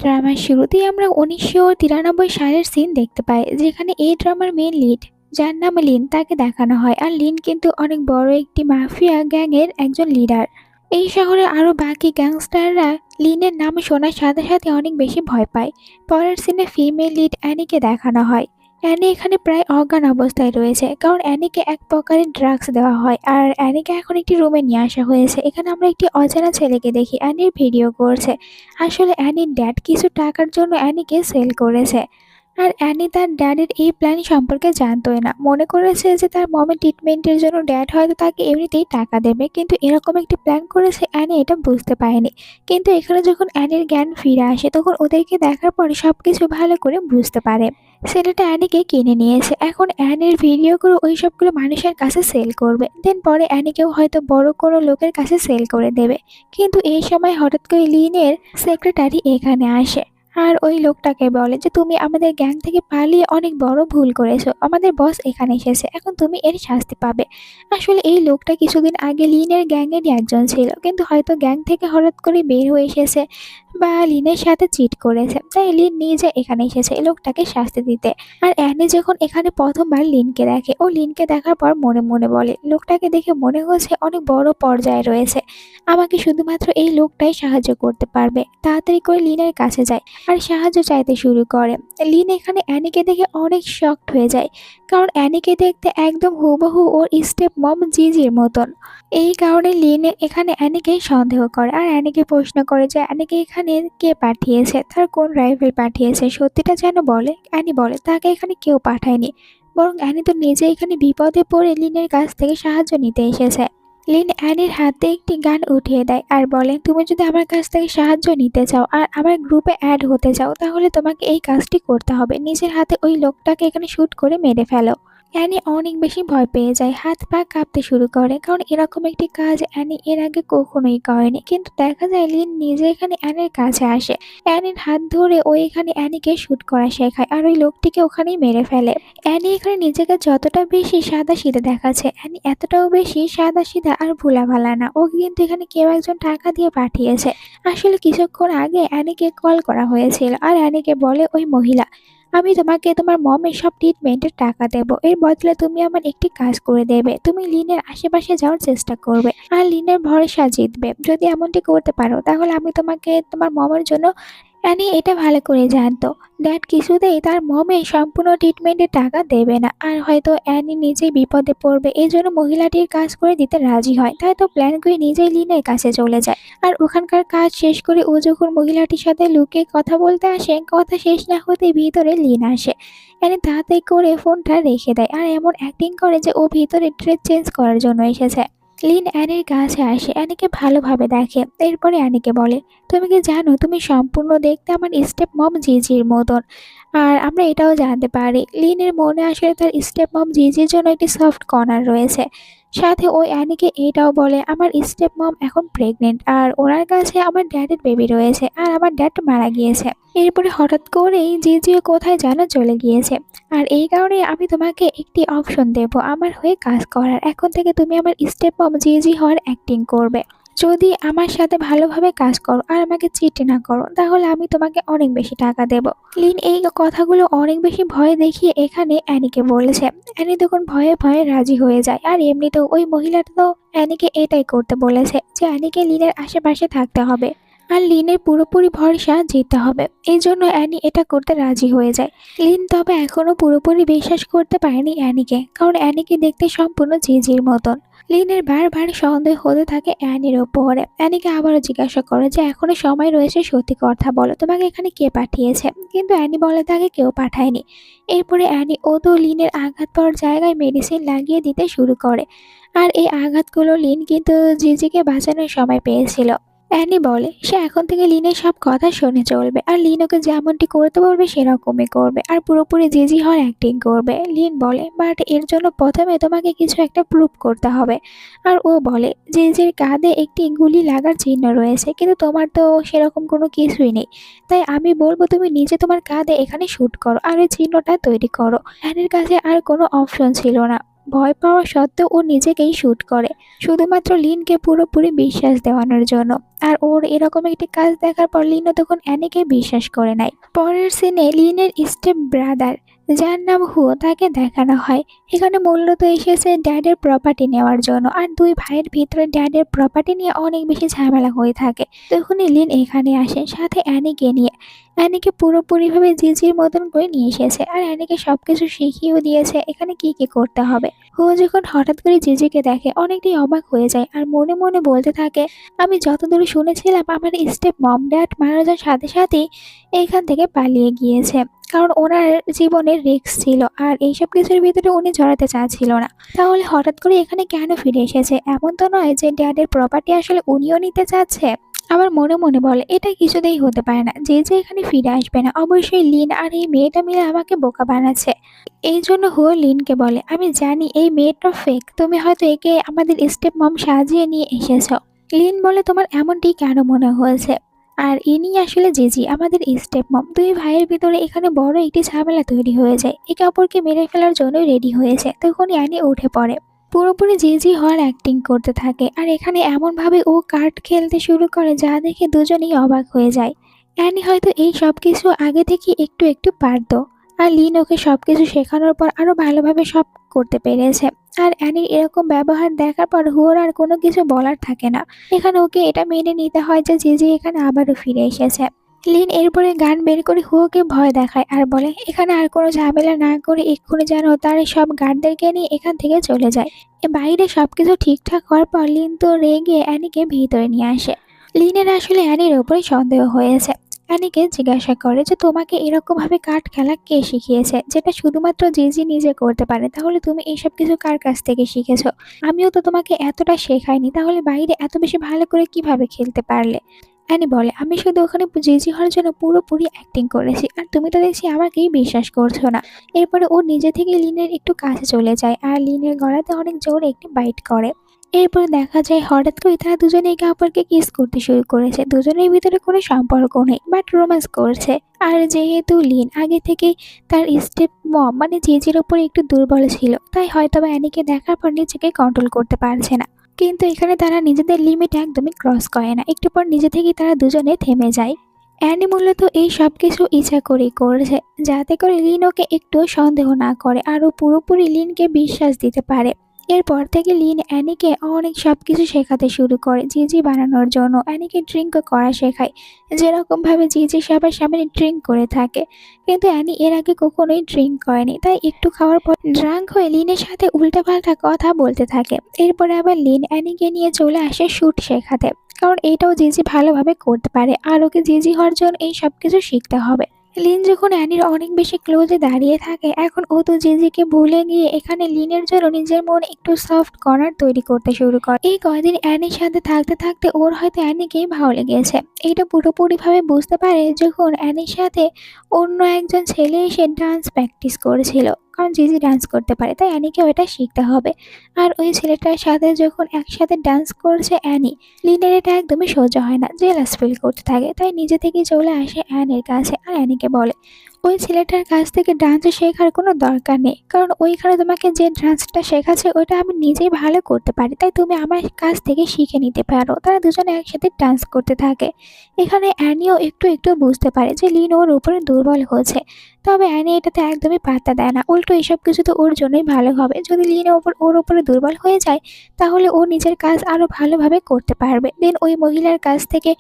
ড্রামার শুরুতেই আমরা ১৯৯৩ সালের সিন দেখতে পাই, যেখানে এই ড্রামার মেইন লিড, যার নাম লিন, তাকে দেখানো হয়। আর লিন কিন্তু অনেক বড় একটি মাফিয়া গ্যাংয়ের একজন লিডার। এই শহরে আরও বাকি গ্যাংস্টাররা লিনের নাম শোনার সাথে সাথে অনেক বেশি ভয় পায়। পরের সিনে ফিমেল লিড অ্যানিকে দেখানো হয়। অ্যানি এখানে প্রায় অজ্ঞান অবস্থায় রয়েছে, কারণ অ্যানিকে এক প্রকারের ড্রাগস দেওয়া হয়। আর অ্যানিকে এখন একটি রুমে নিয়ে আসা হয়েছে। এখানে আমরা একটি অচেনা ছেলেকে দেখি অ্যানির ভিডিও করছে। আসলে অ্যানির ড্যাড কিছু টাকার জন্য অ্যানিকে সেল করেছে। আর অ্যানি তার ড্যাডের এই প্ল্যান সম্পর্কে জানতোই না, মনে করেছে যে তার মমের ট্রিটমেন্টের জন্য ড্যাড হয়তো তাকে এমনিতেই টাকা দেবে, কিন্তু এরকম একটি প্ল্যান করেছে অ্যানি এটা বুঝতে পারেনি। কিন্তু এখানে যখন অ্যানির জ্ঞান ফিরে আসে, তখন ওদেরকে দেখার পরে সবকিছু ভালো করে বুঝতে পারে। ছেলেটা অ্যানিকে কিনে নিয়েছে, এখন অ্যানির ভিডিও করে ওই সবগুলো মানুষের কাছে সেল করবে, দেন পরে অ্যানিকেও হয়তো বড় কোনো লোকের কাছে সেল করে দেবে। কিন্তু এই সময় হঠাৎ করে লিনের সেক্রেটারি এখানে আসে। আর ওই লোকটাকে বলে যে তুমি আমাদের গ্যাং থেকে পালিয়ে অনেক বড় ভুল করেছো, আমাদের বস এখানে এসেছে, এখন তুমি এর শাস্তি পাবে। আসলে এই লোকটা কিছুদিন আগে লিনের গ্যাংয়েরই একজন ছিল, কিন্তু হয়তো গ্যাং থেকে হঠাৎ করে বের হয়ে এসেছে বা লিনের সাথে চিট করেছে, তাই লিন নিজে এখানে এসেছে এই লোকটাকে শাস্তি দিতে। আর অ্যানি যখন এখানে প্রথমবার লিনকে দেখে, ও লিনকে দেখার পর মনে মনে বলে, লোকটাকে দেখে মনে হচ্ছে অনেক বড় পর্যায়ে রয়েছে, আমাকে শুধুমাত্র এই লোকটাই সাহায্য করতে পারবে। তাড়াতাড়ি করে লিনের কাছে যায় আর সাহায্য চাইতে শুরু করে। লিন এখানে অ্যানিকে দেখে অনেক শকড হয়ে যায়, কারণ অ্যানিকে দেখতে একদম হুবহু ওর স্টেপ মম জিজির মতন। এই কারণে লিন এখানে অ্যানিকে সন্দেহ করে আর অ্যানিকে প্রশ্ন করে যে অ্যানিকে এখানে কে পাঠিয়েছে, তার কোন রাইভেল পাঠিয়েছে, সত্যিটা যেন বলে। অ্যানি বলে তাকে এখানে কেউ পাঠায়নি, বরং অ্যানি তো নিজে এখানে বিপদে পড়ে লিনের কাছ থেকে সাহায্য নিতে এসেছে। লিন অ্যানির হাতে একটি গান উঠিয়ে দেয় আর বলে, তুমি যদি আমার কাছ থেকে সাহায্য নিতে চাও আর আমার গ্রুপে অ্যাড হতে চাও, তাহলে তোমাকে এই কাজটি করতে হবে, নিজের হাতে ওই লোকটাকে এখানে শুট করে মেরে ফেলো। অ্যানি অনেক বেশি ভয় পেয়ে যায়, হাত পা কাঁপতে শুরু করে, কারণ এরকম একটি কাজ অ্যানি এর আগে কখনোই করেনি। কিন্তু দেখা যায় লিন নিজে এখানে অ্যানির কাছে আসে, অ্যানির হাত ধরে ও এখানে অ্যানিকে শুট করা শেখায় আর ওই লোকটিকে ওখানেই মেরে ফেলে। অ্যানি এখানে নিজেকে যতটা বেশি সাদাসিধে দেখাচ্ছে, অ্যানি এতটাও বেশি সাদাসিধা আর ভোলাভালা না। ওকে কিন্তু এখানে কেউ একজন টাকা দিয়ে পাঠিয়েছে। আসলে কিছুক্ষণ আগে অ্যানিকে কল করা হয়েছিল আর অ্যানিকে বলে ওই মহিলা, আমি তোমাকে তোমার মমের সব ট্রিটমেন্টের টাকা দেবো, এর বদলে তুমি আমার একটি কাজ করে দেবে, তুমি লিনের আশেপাশে যাওয়ার চেষ্টা করবে আর লিনের ভরসা জিতবে। যদি এমনটি করতে পারো, তাহলে আমি তোমাকে তোমার মমের জন্য। অ্যানি এটা ভালো করে জানতো ড্যাড কিছুতেই তার মমের সম্পূর্ণ ট্রিটমেন্টের টাকা দেবে না, আর হয়তো অ্যানি নিজেই বিপদে পড়বে, এই জন্য মহিলাটির কাজ করে দিতে রাজি হয়। তাই তো প্ল্যান করে নিজেই লিনের কাছে চলে যায়। আর ওখানকার কাজ শেষ করে ও যখন মহিলাটির সাথে লুকিয়ে কথা বলতে আসে, কথা শেষ না হতেই ভিতরে লিন আসে। অ্যানি তাড়াতাড়ি করে ফোনটা রেখে দেয় আর এমন অ্যাক্টিং করে যে ও ভিতরে ড্রেস চেঞ্জ করার জন্য এসেছে। লিন অ্যানির কাছে আসে, অ্যানিকে ভালোভাবে দেখে, এরপরে অ্যানিকে বলে, তুমি কি জানো তুমি সম্পূর্ণ দেখতে আমার স্টেপ মম জিজির মতন। আর আমরা এটাও জানতে পারি লিনের মনে আসলে তার স্টেপ মম জিজির জন্য একটি সফট কর্নার রয়েছে। সাথে ওই অ্যানিকে এটাও বলে, আমার স্টেপ মম এখন প্রেগনেন্ট আর ওনার কাছে আমার ড্যাডের বেবি রয়েছে আর আমার ড্যাড মারা গিয়েছে। এরপরে হঠাৎ করেই জিজিও কোথায় যেন চলে গিয়েছে। আর এই কারণে আমি তোমাকে একটি অপশন দেব আমার হয়ে কাজ করার, এখন থেকে তুমি আমার স্টেপ মম জিজি হওয়ার অ্যাক্টিং করবে। যদি আমার সাথে ভালোভাবে কাজ করো আর আমাকে চিট না করো, তাহলে আমি তোমাকে অনেক বেশি টাকা দেব। লিন এই কথাগুলো অনেক বেশি ভয় দেখিয়ে এখানে অ্যানিকে বলেছে। অ্যানি তখন ভয়ে ভয়ে রাজি হয়ে যায়। আর এমনিতেও ওই মহিলাটা তো অ্যানিকে এটাই করতে বলেছে যে অ্যানিকে লিনের আশেপাশে থাকতে হবে আর লিনের পুরোপুরি ভরসা জিততে হবে, এই জন্য অ্যানি এটা করতে রাজি হয়ে যায়। লিন তবে এখনো পুরোপুরি বিশ্বাস করতে পারেনি অ্যানিকে, কারণ অ্যানিকে দেখতে সম্পূর্ণ জিজির মতন। লিনের বারবার সন্দেহ হতে থাকে অ্যানির ওপরে। অ্যানিকে আবারও জিজ্ঞাসা করে যে এখনো সময় রয়েছে, সত্যি কথা বলো, তোমাকে এখানে কে পাঠিয়েছে। কিন্তু অ্যানি বলে তাকে কেউ পাঠায়নি। এরপরে অ্যানি ও তো লিনের আঘাত পাওয়ার জায়গায় মেডিসিন লাগিয়ে দিতে শুরু করে। আর এই আঘাতগুলো লিন কিন্তু জিজিকে বাঁচানোর সময় পেয়েছিল। অ্যানি বলে সে এখন থেকে লিনের সব কথা শুনে চলবে আর লিন ওকে যেমনটি করতে বলবে সেরকমই করবে আর পুরোপুরি জিজি হওয়ার অ্যাক্টিং করবে। লিন বলে বাট এর জন্য প্রথমে তোমাকে কিছু একটা প্রুভ করতে হবে। আর ও বলে জিজির কাঁধে একটি গুলি লাগার চিহ্ন রয়েছে, কিন্তু তোমার তো সেরকম কোনো কিছুই নেই, তাই আমি বলবো তুমি নিজে তোমার কাঁধে এখানে শ্যুট করো আর ওই চিহ্নটা তৈরি করো। অ্যানির কাছে আর কোনো অপশন ছিল না, ভয় পাওয়া সত্ত্বেও ও নিজেকেই শুট করে শুধুমাত্র লিনকে পুরোপুরি বিশ্বাস দেওয়ানোর জন্য। আর ওর এরকম একটি কাজ দেখার পর লিনও তখন অ্যানিকে বিশ্বাস করে নেয়। পরের সিনে লিনের স্টেপ ব্রাদার যার নাম হুও তাকে দেখানো হয়। এখানে মূলত এসেছে ড্যাডের প্রপার্টি নেওয়ার জন্য, আর দুই ভাইয়ের ভিতরে ড্যাডের প্রপার্টি নিয়ে অনেক বেশি ঝামেলা হয়ে থাকে। তখনই লিন এখানে আসে সাথে অ্যানিকে নিয়ে। অ্যানিকে পুরোপুরিভাবে জিজির মতন করে নিয়ে এসেছে, আর অ্যানিকে সবকিছু শিখিয়েও দিয়েছে এখানে কি কি করতে হবে। হুও যখন হঠাৎ করে জিজিকে দেখে অনেকটাই অবাক হয়ে যায়, আর মনে মনে বলতে থাকে, আমি যতদূর শুনেছিলাম আমার স্টেপ মম ড্যাড মারা যাওয়ার সাথে সাথেই এইখান থেকে পালিয়ে গিয়েছে, কারণ ওনার জীবনের রিস্ক ছিল আর এইসব কিছুর ভিতরে উনি জড়াতে চাচ্ছিল না। তাহলে হঠাৎ করে এখানে কেন ফিরে এসেছে? এমন তো নয় যে ড্যাডের প্রপার্টি আসলে উনিও নিতে চাচ্ছে। আবার মনে মনে বলে, এটা কিছুতেই হতে পারে না, যে যে এখানে ফিরে আসবে না, অবশ্যই লিন আর এই মেয়েটা মিলে আমাকে বোকা বানাচ্ছে। এই জন্য হুও লিনকে বলে, আমি জানি এই মেয়েটা ফেক, তুমি হয়তো একে আমাদের স্টেপ মম সাজিয়ে নিয়ে এসেছো। লিন বলে, তোমার এমনটি কেন মনে হয়েছে? আর ইনি আসলে জিজি, আমাদের স্টেপ মম। দুই ভাইয়ের ভিতরে এখানে বড় একটি ঝামেলা তৈরি হয়ে যায়, একে অপরকে মেরে ফেলার জন্য রেডি হয়েছে। তখনই অ্যানি উঠে পড়ে, পুরোপুরি জিজি হওয়ার অ্যাক্টিং করতে থাকে। আর এখানে এমনভাবে ও কার্ড খেলতে শুরু করে যা দেখে দুজনেই অবাক হয়ে যায়। অ্যানি হয়তো এই সব কিছু আগে থেকে একটু একটু পারতো, আর লিন ওকে সবকিছু শেখানোর পর আরো ভালোভাবে সব করতে পেরেছে। আর অ্যানির এরকম ব্যবহার দেখার পর হুয়োর আর কোনো কিছু বলার থাকে না। এখানে ওকে এটা মেনে নিতে হয় যে জিজি এখানে আবারও ফিরে এসেছে। লিন এরপরে গান বের করে হুয়োকে ভয় দেখায় আর বলে, এখানে আর কোনো ঝামেলা না করে এক্ষুনি যেন তার সব গার্ডদেরকে নিয়ে এখান থেকে চলে যায়। বাইরে সবকিছু ঠিকঠাক হওয়ার পর লিন তো রেগে অ্যানিকে ভিতরে নিয়ে আসে। লিনের আসলে অ্যানির ওপরে সন্দেহ হয়েছে। অ্যানিকে জিজ্ঞাসা করে যে, তোমাকে এরকমভাবে কার্ড খেলা কে শিখিয়েছে, যেটা শুধুমাত্র জিজি নিজে করতে পারে? তাহলে তুমি এইসব কিছু কার কাছ থেকে শিখেছো? আমিও তো তোমাকে এতটা শেখাইনি, তাহলে বাইরে এত বেশি ভালো করে কিভাবে খেলতে পারলে? অ্যানি বলে, আমি শুধু ওখানে জিজি হওয়ার জন্য পুরোপুরি অ্যাক্টিং করেছি, আর তুমি তো দেখছি আমাকেই বিশ্বাস করছো না। এরপরে ও নিজে থেকে লিনের একটু কাছে চলে যায় আর লিনের গলাতে অনেক জোরে একটি বাইট করে। এরপরে দেখা যায় হঠাৎ করে তারা দুজনে একে অপরকে কিস করতে শুরু করেছে। দুজনের ভিতরে কোনো সম্পর্ক নেই, বাট রোম্যান্স করছে। আর যেহেতু লিন আগে থেকেই তার স্টেপ মম মানে জিজির ওপর একটু দুর্বল ছিল, তাই হয়তোবা অ্যানিকে দেখার পর নিজেকে কন্ট্রোল করতে পারছে না। কিন্তু এখানে তারা নিজেদের লিমিট একদমই ক্রস করে না, একটু পর নিজে থেকেই তারা দুজনে থেমে যায়। অ্যানি মূলত এই সব কিছু ইচ্ছা করেই করেছে, যাতে করে লিন ওকে একটু সন্দেহ না করে, আরও পুরোপুরি লিনকে বিশ্বাস দিতে পারে। এরপর থেকে লিন অ্যানিকে অনেক সবকিছু শেখাতে শুরু করে জিজি বানানোর জন্য। অ্যানিকে ড্রিঙ্ক করা শেখায়, যেরকমভাবে জিজি সবার সামনে ড্রিঙ্ক করে থাকে। কিন্তু অ্যানি এর আগে কখনোই ড্রিঙ্ক করেনি, তাই একটু খাওয়ার পর ড্রাঙ্ক হয়ে লিনের সাথে উল্টাপাল্টা কথা বলতে থাকে। এরপরে আবার লিন অ্যানিকে নিয়ে চলে আসে শ্যুট শেখাতে, কারণ এটাও জিজি ভালোভাবে করতে পারে, আর ওকে জিজি হওয়ার জন্য এই সব কিছু শিখতে হবে। লিন যখন অ্যানির অনেক বেশি ক্লোজে দাঁড়িয়ে থাকে, এখন ও তো জিজিকে ভুলে গিয়ে এখানে লিনের জন্য নিজের মন একটু সফট কর্নার তৈরি করতে শুরু করে। এই কয়দিন অ্যানির সাথে থাকতে থাকতে ওর হয়তো অ্যানিকেই ভালো লেগেছে। এইটা পুরোপুরিভাবে বুঝতে পারে যখন অ্যানির সাথে অন্য একজন ছেলে এসে ডান্স প্র্যাকটিস করেছিল, কারণ জিজি ডান্স করতে পারে, তাই অ্যানিকেও এটা শিখতে হবে। আর ওই ছেলেটার সাথে যখন একসাথে ডান্স করছে অ্যানি, লিনের এটা একদমই সহ্য হয় না, জেলাস ফিল করতে থাকে। তাই নিজে থেকেই চলে আসে অ্যানির কাছে আর অ্যানিকে বলে, ওই ছেলেটার কাছ থেকে ডান্স শেখার কোনো দরকার নেই, কারণ ওইখানে তোমাকে যে ডান্সটা শেখাচ্ছে ওটা আমি নিজেই ভালো করতে পারি, তাই তুমি আমার কাছ থেকে শিখে নিতে পারো। তারা দুজনে একসাথে ডান্স করতে থাকে। এখানে অ্যানিও একটু একটু বুঝতে পারে যে লিন ওর উপরে দুর্বল হচ্ছে, তবে অ্যানি এটাতে একদমই পাত্তা দেয় না। উল্টো এসব কিছু তো ওর জন্যই ভালো হবে, যদি লিন ওর উপরে দুর্বল হয়ে যায় তাহলে ও নিজের কাজ আরও ভালোভাবে করতে পারবে। দেন ওই মহিলার কাছ থেকে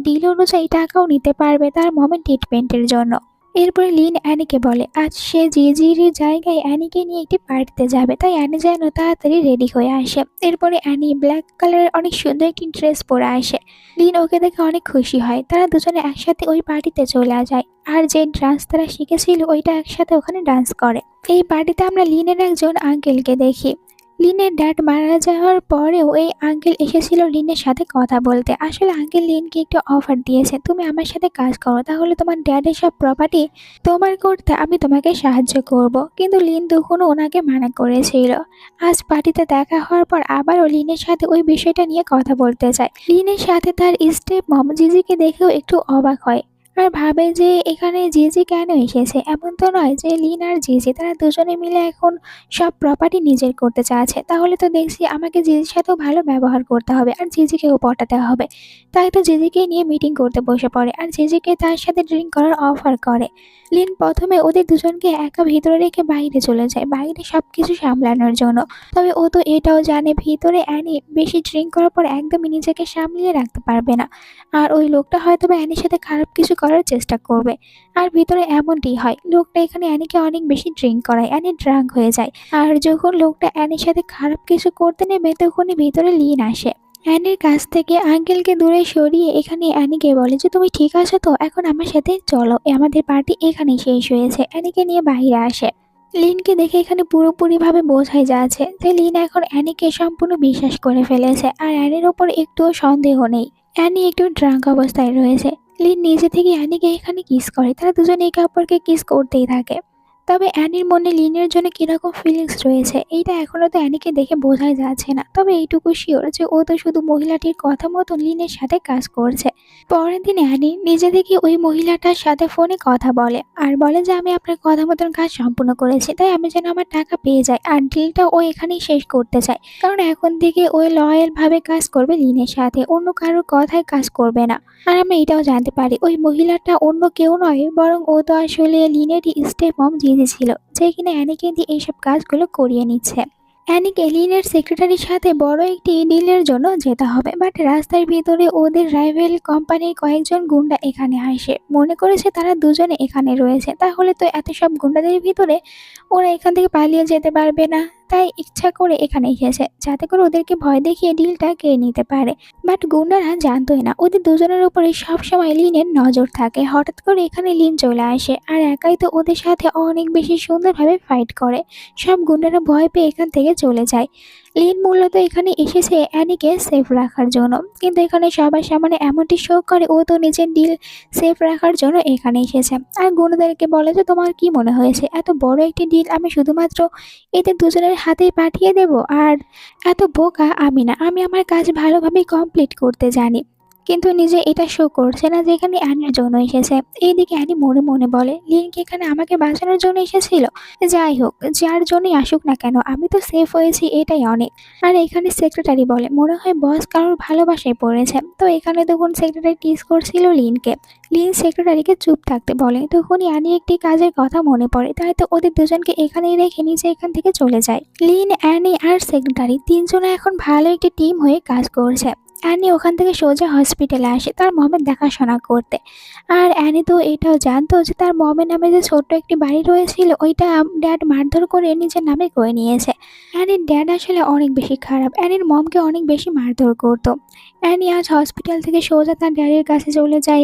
ডিল অনুযায়ী টাকাও নিতে পারবে তার মমের ট্রিটমেন্টের জন্য। এরপরে লিন অ্যানিকে বলে আজ সে জিজির জায়গায় অ্যানিকে নিয়ে একটি পার্টিতে যাবে, তাই অ্যানি যেন তাড়াতাড়ি রেডি হয়ে আসে। এরপরে অ্যানি ব্ল্যাক কালারের অনেক সুন্দর একটি ড্রেস পরে আসে। লিন ওকে দেখে অনেক খুশি হয়। তারা দুজনে একসাথে ওই পার্টিতে চলে যায়, আর যে ডান্স তারা শিখেছিল ওইটা একসাথে ওখানে ডান্স করে। এই পার্টিতে আমরা লিনের একজন আঙ্কেলকে দেখি। লিনের ড্যাড মারা যাওয়ার পরেও এই আঙ্কেল এসেছিল লিনের সাথে কথা বলতে। আসলে আঙ্কেল লিনকে একটু অফার দিয়েছে, তুমি আমার সাথে কাজ করো, তাহলে তোমার ড্যাডের সব প্রপার্টি তোমার করতে আমি তোমাকে সাহায্য করব। কিন্তু লিন তখনও ওনাকে মানা করেছিল। আজ পার্টিতে দেখা হওয়ার পর আবারও লিনের সাথে ওই বিষয়টা নিয়ে কথা বলতে চায়। লিনের সাথে তার স্টেপ মম জিজিকে দেখেও একটু অবাক হয়, আর ভাবে যে এখানে জিজি কেন এসেছে। এমন তো নয় যে লিন আর জিজি তারা দুজনে মিলে এখন সব প্রপার্টি নিজের করতে চাচ্ছে। তাহলে তো দেখছি আমাকে জিজির সাথেও ভালো ব্যবহার করতে হবে আর জিজিকেও পটাতে হবে। তাই তো জিজিকে নিয়ে মিটিং করতে বসে পড়ে আর জিজিকে তার সাথে ড্রিঙ্ক করার অফার করে। লিন প্রথমে ওদের দুজনকে একা ভিতরে রেখে বাইরে চলে যায়, বাইরে সবকিছু সামলানোর জন্য। তবে ও তো এটাও জানে ভিতরে অ্যানি বেশি ড্রিঙ্ক করার পর একদমই নিজেকে সামলিয়ে রাখতে পারবে না। আর ওই লোকটা হয়তোবা অ্যানির সাথে খারাপ কিছু করার চেষ্টা করবে। আর ভিতরে এমনটি হয়, লোকটা এখানে অ্যানিকে অনেক বেশি ড্রিঙ্ক করায়, অ্যানি ড্রাঙ্ক হয়ে যায়। আর যখন লোকটা অ্যানির সাথে খারাপ কিছু করতে নেবে তখনই ভিতরে লিন আসে। অ্যানির কাছ থেকে আঙ্কেলকে দূরে সরিয়ে এখানে অ্যানিকে বলে যে তুমি ঠিক আছো তো, এখন আমার সাথে চলো, আমাদের পার্টি এখানেই শেষ হয়েছে। অ্যানিকে নিয়ে বাইরে আসে। লিনকে দেখে এখানে পুরোপুরিভাবে বোঝাই যাচ্ছে যে লিন এখন অ্যানিকে সম্পূর্ণ বিশ্বাস করে ফেলেছে আর অ্যানির ওপর একটুও সন্দেহ নেই। অ্যানি একটু ড্রাঙ্ক অবস্থায় রয়েছে। লিন নিজে থেকে অ্যানিকে এখানে কিস করে, তারা দুজনে একে অপরকে কিস করতেই থাকে। তবে অ্যানির মনে লিনের জন্য কিরকম ফিলিংস রয়েছে এইটা এখনো তো অ্যানিকে দেখে বোঝাই যাচ্ছে না। তবে এইটুকু শিওর যে ও তো শুধু মহিলাটির কথা মতো লিনের সাথে কাজ করছে। পরের দিন অ্যানি নিজে থেকে ওই মহিলাটার সাথে ফোনে কথা বলে আর বলে যে আমি আপনার কথা মতন কাজ সম্পূর্ণ করেছি, তাই আমি যেন আমার টাকা পেয়ে যাই আর ডিলটা ও এখানেই শেষ করতে চায়। কারণ এখন থেকে ওই লয়াল ভাবে কাজ করবে লিনের সাথে, অন্য কারোর কথায় কাজ করবে না। আর আমরা এটাও জানতে পারি ওই মহিলাটা অন্য কেউ নয়, বরং ও তো আসলে লিনেরই স্টেপ মম জিজি ছিল, যে কিনা অ্যানিকে দিয়ে এইসব কাজগুলো করিয়ে নিচ্ছে। অ্যানিকে লিনের সেক্রেটারির সাথে বড় একটি ডিলের জন্য যেতে হবে, বাট রাস্তার ভিতরে ওদের রাইভেল কোম্পানির কয়েকজন গুন্ডা এখানে আসে। মনে করেছে তারা দুজনে এখানে রয়েছে, তাহলে তো এত সব গুন্ডাদের ভিতরে ওরা এখান থেকে পালিয়ে যেতে পারবে না। তাই ইচ্ছা করে এখানে এসেছে যাতে করে ওদেরকে ভয় দেখিয়ে ডিলটা কেড়ে নিতে পারে। বাট গুন্ডারা জানতোই না ওদের দুজনের উপরে সবসময় লিনের নজর থাকে। হঠাৎ করে এখানে লিন চলে আসে আর একাই তো ওদের সাথে অনেক বেশি সুন্দরভাবে ফাইট করে। সব গুন্ডারা ভয় পেয়ে এখান থেকে চলে যায়। লিন মূলত এখানে এসেছে অ্যানিকে সেফ রাখার জন্য, কিন্তু এখানে সবার সামনে এমনটি শো করে ও তো নিজের ডিল সেফ রাখার জন্য এখানে এসেছে। আর গুন্ডাদেরকে বলে যে তোমার কি মনে হয়েছে এত বড় একটি ডিল আমি শুধুমাত্র এদের দুজনের হাতেই পাঠিয়ে দেব? আর এত বোকা আমি না, আমি আমার কাজ ভালোভাবে কমপ্লিট করতে জানি। কিন্তু নিজে এটা শো করছে না যে এখানে অ্যানির জন্য এসেছে। এইদিকে অ্যানি মনে মনে বলে লিন কি এখানে আমাকে বাঁচানোর জন্য এসেছিল? যাই হোক, যার জন্যই আসুক না কেন আমি তো সেফ হয়েছি, এটাই অনেক। আর এখানে সেক্রেটারি বলে মনে হয় বস কারোর ভালোবাসায় পড়েছে। তো এখানে তখন সেক্রেটারি টিজ করছিল লিনকে। লিন সেক্রেটারিকে চুপ থাকতে বলে, তখনই অ্যানি একটি কাজের কথা মনে পড়ে, তাই তো ওদের দুজনকে এখানেই রেখে নিজে এখান থেকে চলে যায়। লিন, অ্যানি আর সেক্রেটারি তিনজনে এখন ভালো একটি টিম হয়ে কাজ করছে। অ্যানি ওখান থেকে সোজা হসপিটালে আসে তার মমের দেখাশোনা করতে। আর অ্যানি তো এটাও জানতো যে তার মমের নামে যে ছোট্ট একটি বাড়ি রয়েছিল ওইটা ড্যাড মারধর করে নিজের নামে করে নিয়েছে। অ্যানির ড্যাড আসলে অনেক বেশি খারাপ, অ্যানির মমকে অনেক বেশি মারধর করতো। অ্যানি আজ হসপিটাল থেকে সোজা তার ড্যাডির কাছে চলে যায়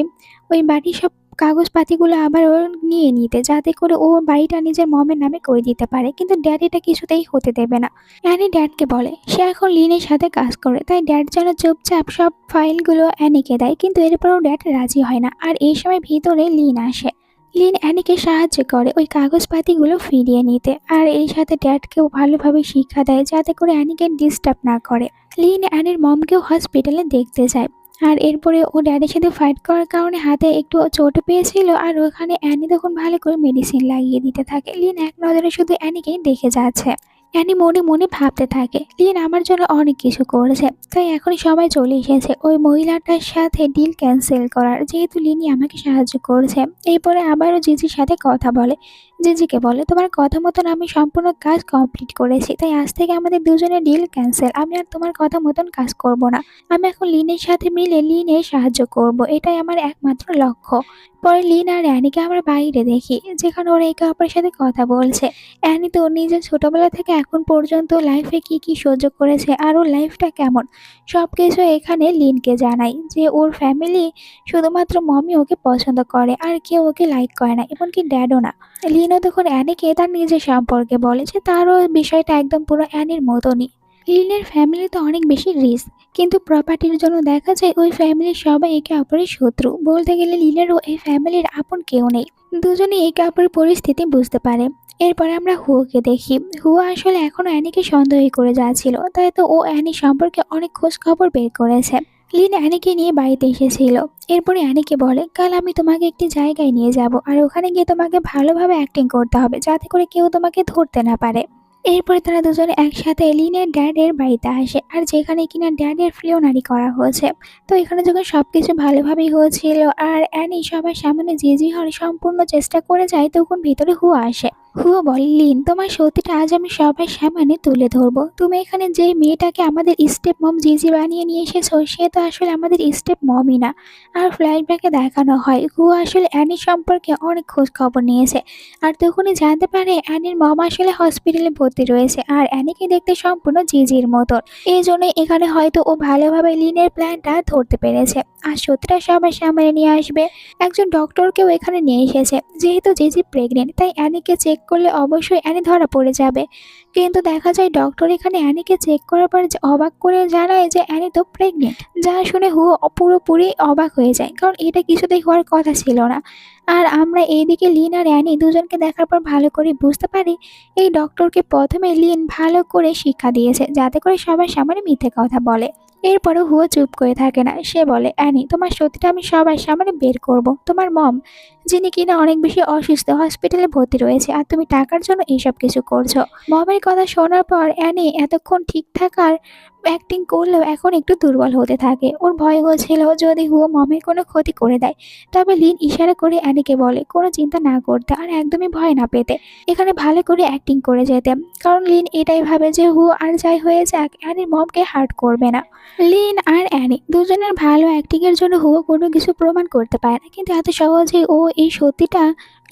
ওই বাড়ির সব কাগজপাতিগুলো আবার ও নিয়ে নিতে, যাতে করে ও বাড়িটা নিজের মমের নামে করে দিতে পারে। কিন্তু ড্যাড এটা কিছুতেই হতে দেবে না। অ্যানি ড্যাডকে বলে সে এখন লিনের সাথে কাজ করে, তাই ড্যাড যেন চুপচাপ সব ফাইলগুলো অ্যানিকে দেয়। কিন্তু এরপরও ড্যাড রাজি হয় না। আর এই সময় ভিতরে লিন আসে। লিন অ্যানিকে সাহায্য করে ওই কাগজপাতিগুলো ফিরিয়ে নিতে, আর এই সাথে ড্যাডকেও ভালোভাবে শিক্ষা দেয় যাতে করে অ্যানিকে ডিস্টার্ব না করে। লিন অ্যানির মমকেও হসপিটালে দেখতে যায়। আর এরপরে ও ড্যাডির সাথে ফাইট করার কারণে হাতে একটু চোট পেয়েছিল, আর ওখানে অ্যানি তখন ভালো করে মেডিসিন লাগিয়ে দিতে থাকে। লিন এক নজরে শুধু অ্যানিকেই দেখে যাচ্ছে। অ্যানি মনে মনে ভাবতে থাকে লিন আমার জন্য অনেক কিছু করেছে, তাই এখন সময় চলে এসেছে ওই মহিলাটার সাথে ডিল ক্যান্সেল করার, যেহেতু লিনি আমাকে সাহায্য করেছে। এরপরে আবারও জিজির সাথে কথা বলে। জিজিকে বলে তোমার কথা মতন আমি সম্পূর্ণ কাজ কমপ্লিট করেছি, তাই আজ থেকে আমাদের দুজনের ডিল ক্যান্সেল। আমি আর তোমার কথা মতন কাজ করব না। আমি এখন লিনের সাথে মিলে লিনের সাহায্য করব, এটাই আমার একমাত্র লক্ষ্য। পরে লিন আর অ্যানিকে আমরা বাইরে দেখি যেখানে ওরা একে অপরের সাথে কথা বলছে। অ্যানি তো ওর নিজের ছোটবেলা থেকে এখন পর্যন্ত লাইফে কি কি সহ্য করেছে আর ওর লাইফটা কেমন সব কিছু এখানে লিনকে জানাই, যে ওর ফ্যামিলি শুধুমাত্র মমি ওকে পছন্দ করে আর কেউ ওকে লাইক করে না, এমনকি ড্যাডও না। লিনও তখন অ্যানিকে তার নিজের সম্পর্কে বলে যে তারও বিষয়টা একদম পুরো অ্যানির মতনই। লিনের ফ্যামিলি তো অনেক বেশি রিচ, কিন্তু প্রপার্টির জন্য দেখা যায় ওই ফ্যামিলির সবাই একে অপরের শত্রু। বলতে গেলে লিনেরও এই ফ্যামিলির আপন কেউ নেই। দুজনেই একে অপরের পরিস্থিতি বুঝতে পারে। এরপরে আমরা হুয়োকে দেখি। হুয়া আসলে এখনো অ্যানিকে সন্দেহই করে যাচ্ছিল, তাই তো ও অ্যানি সম্পর্কে অনেক খোঁজ খবর বের করেছে। লিন অ্যানিকে নিয়ে বাড়িতে এসেছিল। এরপরে অ্যানিকে বলে, কাল আমি তোমাকে একটি জায়গায় নিয়ে যাব, আর ওখানে গিয়ে তোমাকে ভালোভাবে অ্যাক্টিং করতে হবে যাতে করে কেউ তোমাকে ধরতে না পারে। এরপরে তারা দুজনে একসাথে লিনের ড্যাডের বাড়িতে আসে, আর যেখানে কিনা ড্যাডের ফ্লিওনারি করা হয়েছে। তো এখানে যখন সবকিছু ভালোভাবেই হয়েছিল আর অ্যানি সবার সামনে জিজি হওয়ার সম্পূর্ণ চেষ্টা করে যায়, তখন ভিতরে হুয়া আসে। হুয়া বলে, লিন তোমার সত্যিটা আজ আমি সবার সামনে তুলে ধরবো। তুমি এখানে যে মেয়েটাকে আমাদের স্টেপ মম জিজি বানিয়ে নিয়ে এসেছো, সে তো আসলে আমাদের স্টেপ মমই না। আর ফ্ল্যাশব্যাকে দেখানো হয় হুয়া আসলে অ্যানি সম্পর্কে অনেক খোঁজ খবর নিয়েছে, আর তখনই জানতে পারে অ্যানির মম আসলে হসপিটালে ভর্তি রয়েছে, আর অ্যানিকে দেখতে সম্পূর্ণ জিজির মতন। এই জন্যই এখানে হয়তো ও ভালোভাবে লিনের প্ল্যানটা ধরতে পেরেছে, আর সত্যিটা সবার সামনে নিয়ে আসবে। একজন ডক্টরকেও এখানে নিয়ে এসেছে, যেহেতু জিজি প্রেগনেন্ট তাই অ্যানিকে চেক করলে অবশ্যই অ্যানি ধরা পড়ে যাবে। কিন্তু দেখা যায় ডক্টর এখানে অ্যানিকে চেক করার পর যে অবাক করে জানায় যে অ্যানি তো প্রেগনেন্ট, যা শুনে হুয়া পুরোপুরি অবাক হয়ে যায়, কারণ এটা কিছুতেই হওয়ার কথা ছিল না। আর আমরা এইদিকে লিন আর অ্যানি দুজনকে দেখার পর ভালো করে বুঝতে পারি এই ডক্টরকে প্রথমে লিন ভালো করে শিক্ষা দিয়েছে যাতে করে সবার সামনে মিথ্যে কথা বলে। এরপরও হুয়া চুপ করে থাকে না, সে বলে, অ্যানি তোমার সত্যিটা আমি সবার সামনে বের করব। তোমার মম, যিনি কিনা অনেক বেশি অসুস্থ, হসপিটালে ভর্তি রয়েছে, আর তুমি টাকার জন্য এইসব কিছু করছো। মমের কথা শোনার পর অ্যানি এতক্ষণ ঠিক থাকার অ্যাক্টিং করলেও এখন একটু দুর্বল হতে থাকে। ওর ভয় হচ্ছিল যদি হুয়া মমের কোনো ক্ষতি করে দেয়। তবে লিন ইশারা করে অ্যানিকে বলে কোনো চিন্তা না করতে আর একদমই ভয় না পেতে, এখানে ভালো করে অ্যাক্টিং করে যেতে। কারণ লিন এটাই ভাবে যে হুয়া আর যাই হয়ে যাক অ্যানির মমকে হার্ট করবে না। লিন আর অ্যানি দুজনের ভালো অ্যাক্টিং এর জন্য হুয়া কোনো কিছু প্রমাণ করতে পারে না, কিন্তু এত সহজেই ও এই সত্যিটা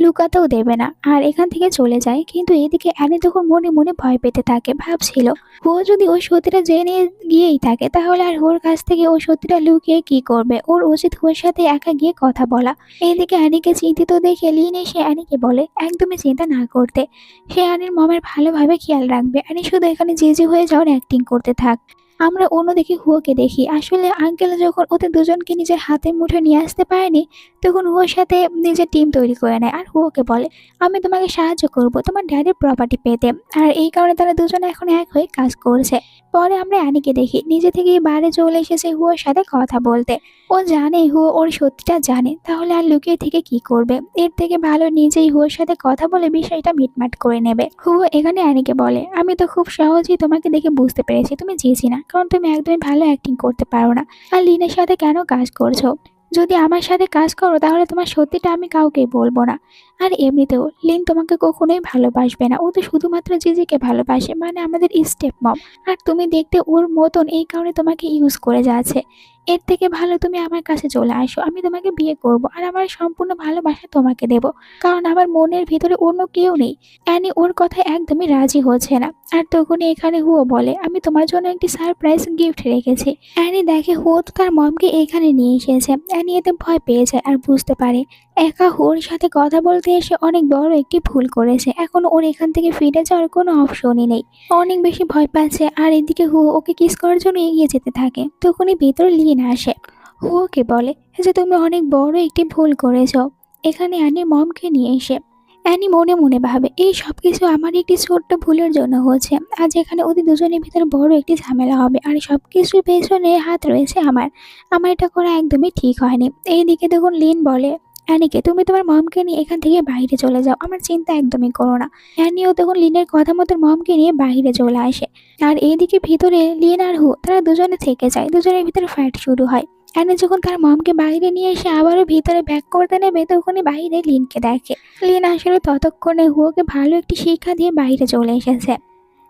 লুকাতেও দেবে না আর এখান থেকে চলে যায়। কিন্তু এদিকে অ্যানি তখন মনে মনে ভয় পেতে থাকে, ভাবছিল হুয়া যদি ওই সত্যিটা জেনে গিয়েই থাকে তাহলে আর হুয়ার কাছ থেকে ওই সত্যিটা লুকিয়ে কি করবে। ওর উচিত হুয়ার সাথে একা গিয়ে কথা বলা। এইদিকে অ্যানিকে চিন্তিত দেখে লিন এসে অ্যানিকে বলে একদমই চিন্তা না করতে, সে অ্যানির মমের ভালোভাবে খেয়াল রাখবে। অ্যানি শুধু এখানে জেজে হয়ে যাওয়ার অ্যাক্টিং করতে থাক। আমরা অন্যদিকে হুয়াকে দেখি, আসলে আঙ্কেল যখন ওদের দুজনকে নিজের হাতের মুঠোয় নিয়ে আসতে পারেনি, তখন হুয়ার সাথে নিজের টিম তৈরি করে নেয় আর হুয়াকে বলে আমি তোমাকে সাহায্য করব তোমার ড্যাডির প্রপার্টি পেতে। আর এই কারণে তারা দুজনে এখন এক হয়ে কাজ করছে। পরে আমরা অ্যানিকে দেখি নিজে থেকেই বাইরে চলে এসেছে হুয়ার সাথে কথা বলতে। ও জানে হুয়া ওর সত্যিটা জানে, তাহলে আর লুকিয়ে থেকে কি করবে। এর থেকে ভালো নিজেই হুয়ার সাথে কথা বলে বিষয়টা মিটমাট করে নেবে। হুয়া এখানে অ্যানিকে বলে আমি তো খুব সহজেই তোমাকে দেখে বুঝতে পেরেছি তুমি জেছি না, কারণ তুমি একদমই ভালো অ্যাক্টিং করতে পারো না। আর লিনের সাথে কেন কাজ করছো? যদি আমার সাথে কাজ করো তাহলে তোমার সত্যিটা আমি কাউকেই বলবো না। আর এমনিতেও লিন তোমাকে কখনোই ভালোবাসবে না, ও তো শুধুমাত্র জিজিকে ভালোবাসে, মানে আমাদের স্টেপ মম। আর তুমি দেখতে ওর মতন, এই কারণে তোমাকে ইউজ করে যাচ্ছে। এর থেকে ভালো তুমি আমার কাছে চলে আসো, আমি তোমাকে বিয়ে করব আর আমার সম্পূর্ণ ভালোবাসা তোমাকে দেব, কারণ আমার মনের ভিতরে অন্য কেউ নেই। অ্যানি ওর কথায় একদমই রাজি হচ্ছে না। আর তখনই এখানে হুয়া বলে আমি তোমার জন্য একটি সারপ্রাইজ গিফট রেখেছি। অ্যানি দেখে হুয়া তো তার মমকে এখানে নিয়ে এসেছে। অ্যানি এতে ভয় পেয়ে যায় আর বুঝতে পারে একা হুয়ার সাথে কথা বলতে এসে অনেক বড় একটি ভুল করেছে। এখন ওর এখান থেকে ফিরে যাওয়ার কোনো অপশনই নেই। অনেক বেশি ভয় পাচ্ছে আর এদিকে হুয়া ওকে কিস করার জন্য এগিয়ে যেতে থাকে। তখনই ভিতরে লিন আসে। হুয়াকে বলে যে তুমি অনেক বড় একটি ভুল করেছো এখানে অ্যানির মমকে নিয়ে এসে। অ্যানি মনে মনে ভাবে এই সব কিছু আমার একটি ছোট্ট ভুলের জন্য হচ্ছে, আজ এখানে ওদের দুজনের ভিতরে বড় একটি ঝামেলা হবে আর সব কিছুর পেছনে হাত রয়েছে আমার। আমার এটা করা একদমই ঠিক হয়নি। এইদিকে দেখুন লিন বলে অ্যানিকে তুমি তোমার মমকে নিয়ে এখান থেকে বাইরে চলে যাও, আমার চিন্তা একদমই করো না। অ্যানিও তখন লিনের কথা মতো মমকে নিয়ে বাইরে চলে আসে। আর এইদিকে ভিতরে লিন আর হু তারা দুজনে থেকে যায়, দুজনের ভিতরে ফাইট শুরু হয়। অ্যানি যখন তার মমকে বাইরে নিয়ে এসে আবারও ভিতরে ব্যাক করতে নেবে তখনই বাইরে লিনকে দেখে। লিন আসলে ততক্ষণে হুয়াকে ভালো একটি শিক্ষা দিয়ে বাইরে চলে এসেছে।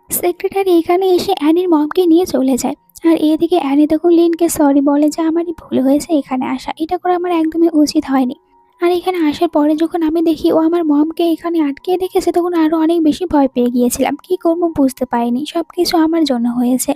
সেক্রেটারি এখানে এসে অ্যানির মমকে নিয়ে চলে যায়। আর এদিকে অ্যানি তখন লিনকে সরি বলে যে আমারই ভুল হয়েছে এখানে আসা, এটা করে আমার একদমই উচিত হয়নি। আর এখানে আসার পরে যখন আমি দেখি ও আমার মমকে এখানে আটকে রেখেছে তখন আরো অনেক বেশি ভয় পেয়ে গিয়েছিলাম, কি করবো বুঝতে পারিনি, সবকিছু আমার জন্য হয়েছে।